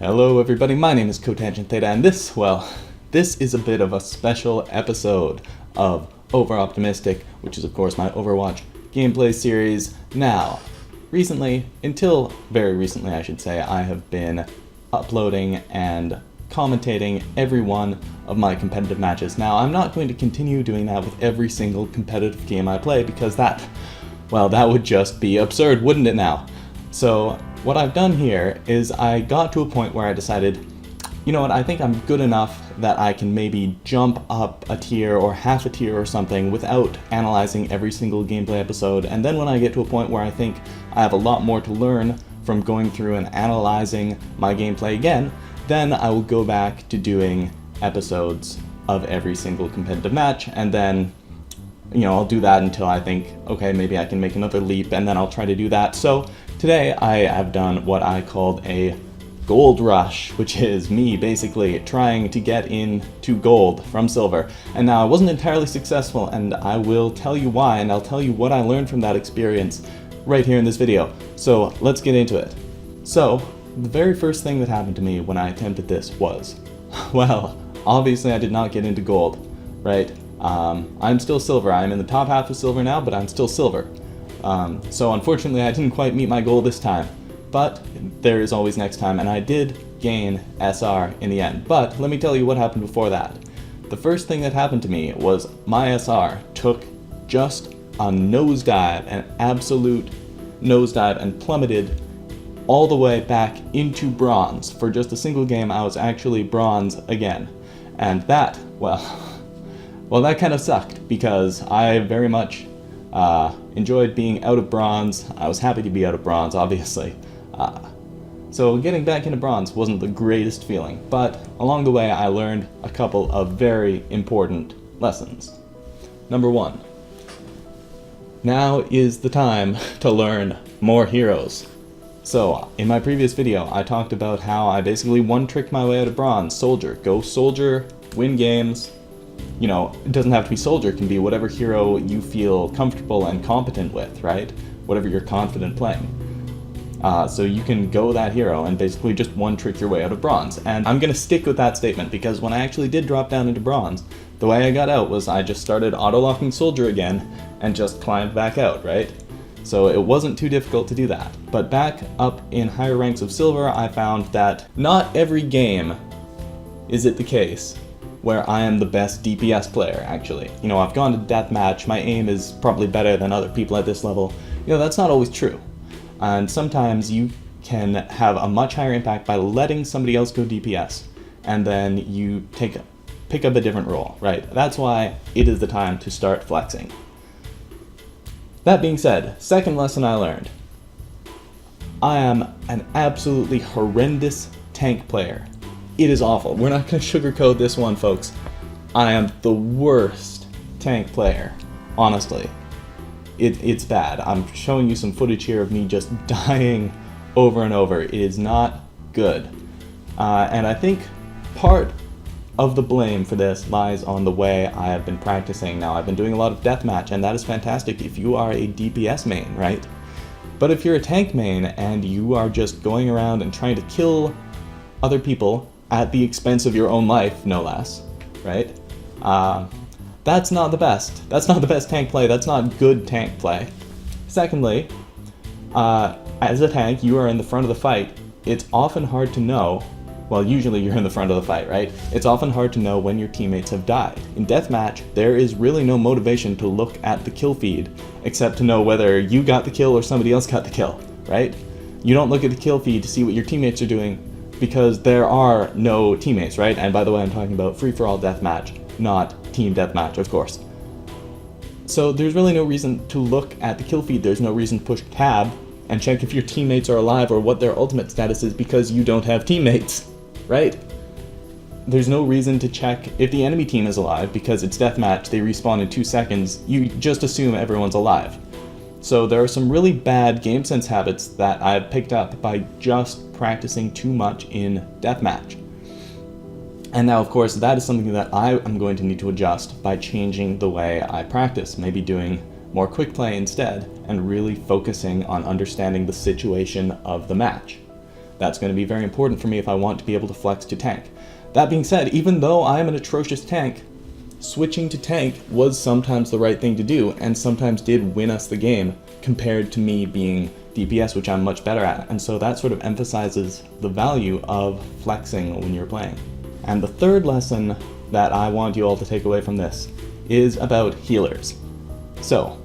Hello everybody, my name is Cotangent Theta, and this is a bit of a special episode of Over Optimistic, which is of course my Overwatch gameplay series. Now, until very recently I should say, I have been uploading and commentating every one of my competitive matches. Now, I'm not going to continue doing that with every single competitive game I play, because that would just be absurd, wouldn't it now? So, what I've done here is I got to a point where I decided, you know what, I think I'm good enough that I can maybe jump up a tier or half a tier or something without analyzing every single gameplay episode, and then when I get to a point where I think I have a lot more to learn from going through and analyzing my gameplay again, then I will go back to doing episodes of every single competitive match, and then I'll do that until I think, okay, maybe I can make another leap, and then I'll try to do that. So today I have done what I called a gold rush, which is me basically trying to get into gold from silver. And now I wasn't entirely successful, and I will tell you why, and I'll tell you what I learned from that experience right here in this video. So let's get into it. So the very first thing that happened to me when I attempted this was, well, obviously I did not get into gold, right? I'm still silver. I'm in the top half of silver now, but I'm still silver. So unfortunately I didn't quite meet my goal this time, but there is always next time, and I did gain SR in the end. But let me tell you what happened before that. The first thing that happened to me was my SR took just a nosedive, an absolute nosedive, and plummeted all the way back into bronze. For just a single game, I was actually bronze again. And that, well, that kind of sucked, because I very much enjoyed being out of bronze. I was happy to be out of bronze, obviously. So getting back into bronze wasn't the greatest feeling, but along the way I learned a couple of very important lessons. Number one, now is the time to learn more heroes. So, in my previous video, I talked about how I basically one-tricked my way out of bronze. Soldier. Go Soldier, win games. It doesn't have to be Soldier, it can be whatever hero you feel comfortable and competent with, right? Whatever you're confident playing. So you can go that hero and basically just one-trick your way out of bronze. And I'm going to stick with that statement, because when I actually did drop down into bronze, the way I got out was I just started auto-locking Soldier again and just climbed back out, right? So it wasn't too difficult to do that. But back up in higher ranks of silver, I found that not every game is it the case where I am the best DPS player, actually. I've gone to deathmatch, my aim is probably better than other people at this level. That's not always true. And sometimes you can have a much higher impact by letting somebody else go DPS, and then you pick up a different role, right? That's why it is the time to start flexing. That being said, second lesson I learned. I am an absolutely horrendous tank player. It is awful. We're not going to sugarcoat this one, folks. I am the worst tank player, honestly. It's bad. I'm showing you some footage here of me just dying over and over. It is not good. And I think part of the blame for this lies on the way I have been practicing. Now, I've been doing a lot of deathmatch, and that is fantastic if you are a DPS main, right? But if you're a tank main and you are just going around and trying to kill other people at the expense of your own life, no less, right? That's not the best. That's not the best tank play. That's not good tank play. Secondly, as a tank, you are in the front of the fight. It's often hard to know, well, usually you're in the front of the fight, right? It's often hard to know when your teammates have died. In deathmatch, there is really no motivation to look at the kill feed, except to know whether you got the kill or somebody else got the kill, right? You don't look at the kill feed to see what your teammates are doing, because there are no teammates, right? And by the way, I'm talking about free-for-all deathmatch, not team deathmatch, of course. So there's really no reason to look at the kill feed. There's no reason to push tab and check if your teammates are alive or what their ultimate status is, because you don't have teammates, right? There's no reason to check if the enemy team is alive, because it's deathmatch, they respawn in 2 seconds. You just assume everyone's alive. So there are some really bad game sense habits that I've picked up by just practicing too much in deathmatch. And now, of course, that is something that I am going to need to adjust by changing the way I practice, maybe doing more quick play instead, and really focusing on understanding the situation of the match. That's going to be very important for me if I want to be able to flex to tank. That being said, even though I am an atrocious tank, switching to tank was sometimes the right thing to do, and sometimes did win us the game compared to me being DPS, which I'm much better at. And so that sort of emphasizes the value of flexing when you're playing. And the third lesson that I want you all to take away from this is about healers. So,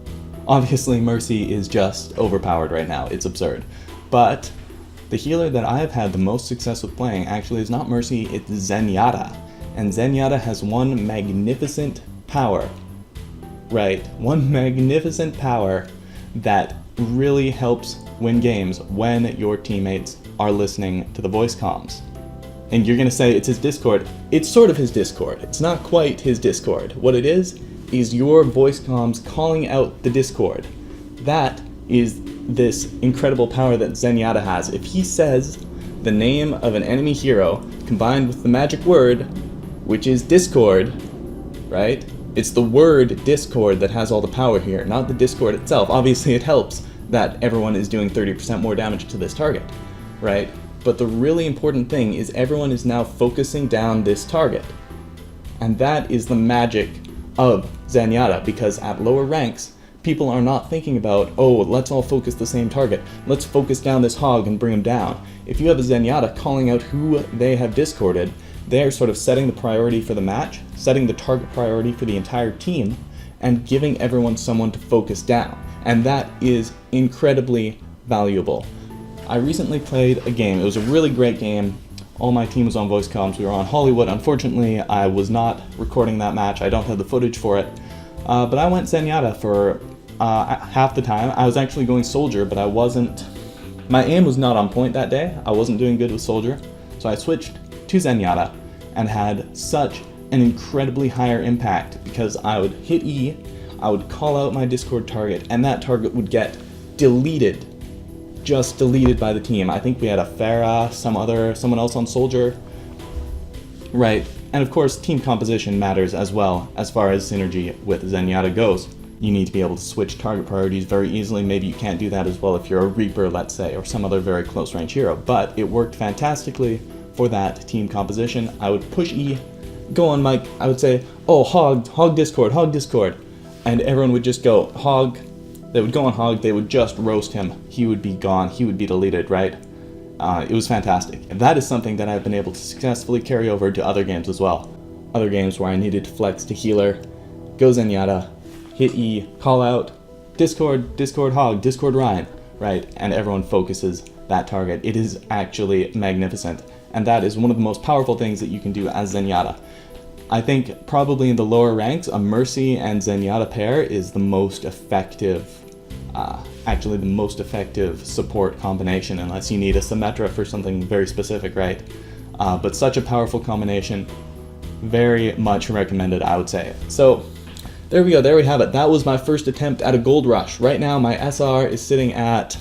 obviously Mercy is just overpowered right now, it's absurd. But the healer that I have had the most success with playing actually is not Mercy, it's Zenyatta. And Zenyatta has one magnificent power, right? One magnificent power that really helps win games when your teammates are listening to the voice comms. And you're gonna say it's his Discord. It's sort of his Discord. It's not quite his Discord. What it is your voice comms calling out the Discord. That is this incredible power that Zenyatta has. If he says the name of an enemy hero combined with the magic word, which is Discord, right? It's the word Discord that has all the power here, not the Discord itself. Obviously it helps that everyone is doing 30% more damage to this target, right? But the really important thing is everyone is now focusing down this target. And that is the magic of Zenyatta, because at lower ranks, people are not thinking about, oh, let's all focus the same target. Let's focus down this hog and bring him down. If you have a Zenyatta calling out who they have discorded, they're sort of setting the priority for the match, setting the target priority for the entire team, and giving everyone someone to focus down. And that is incredibly valuable. I recently played a game. It was a really great game. All my team was on voice comms. We were on Hollywood. Unfortunately, I was not recording that match. I don't have the footage for it. But I went Zenyatta for half the time. I was actually going Soldier, but I wasn't... My aim was not on point that day. I wasn't doing good with Soldier. So I switched to Zenyatta and had such an incredibly higher impact because I would hit E, I would call out my Discord target, and that target would get deleted. Just deleted by the team. I think we had a Pharah, someone else on Soldier. Right, and of course team composition matters as well as far as synergy with Zenyatta goes. You need to be able to switch target priorities very easily. Maybe you can't do that as well if you're a Reaper, let's say, or some other very close range hero, but it worked fantastically for that team composition. I would push E, go on mic, I would say, oh, hog Discord, and everyone would just go, hog. They would go on hog, they would just roast him. He would be gone, he would be deleted, right? It was fantastic. And that is something that I've been able to successfully carry over to other games as well. Other games where I needed to flex to healer, go Zenyatta, hit E, call out, Discord hog, Discord Ryan, right? And everyone focuses that target. It is actually magnificent. And that is one of the most powerful things that you can do as Zenyatta. I think probably in the lower ranks, a Mercy and Zenyatta pair is the most effective, actually the most effective support combination, unless you need a Symmetra for something very specific, right? But such a powerful combination, very much recommended, I would say. So there we go, there we have it. That was my first attempt at a gold rush. Right now my SR is sitting at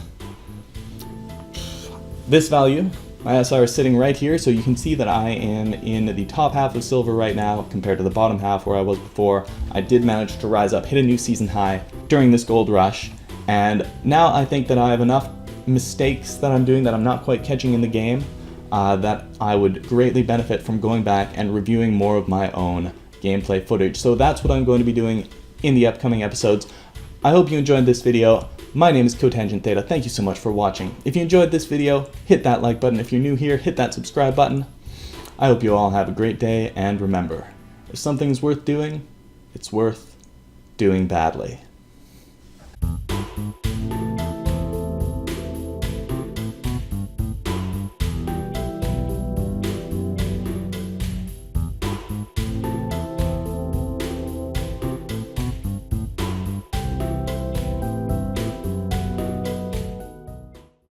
this value. My SR is sitting right here, so you can see that I am in the top half of silver right now compared to the bottom half where I was before. I did manage to rise up, hit a new season high during this gold rush, and now I think that I have enough mistakes that I'm doing that I'm not quite catching in the game that I would greatly benefit from going back and reviewing more of my own gameplay footage. So that's what I'm going to be doing in the upcoming episodes. I hope you enjoyed this video. My name is Cotangent Theta. Thank you so much for watching. If you enjoyed this video, hit that like button. If you're new here, hit that subscribe button. I hope you all have a great day, and remember, if something's worth doing, it's worth doing badly.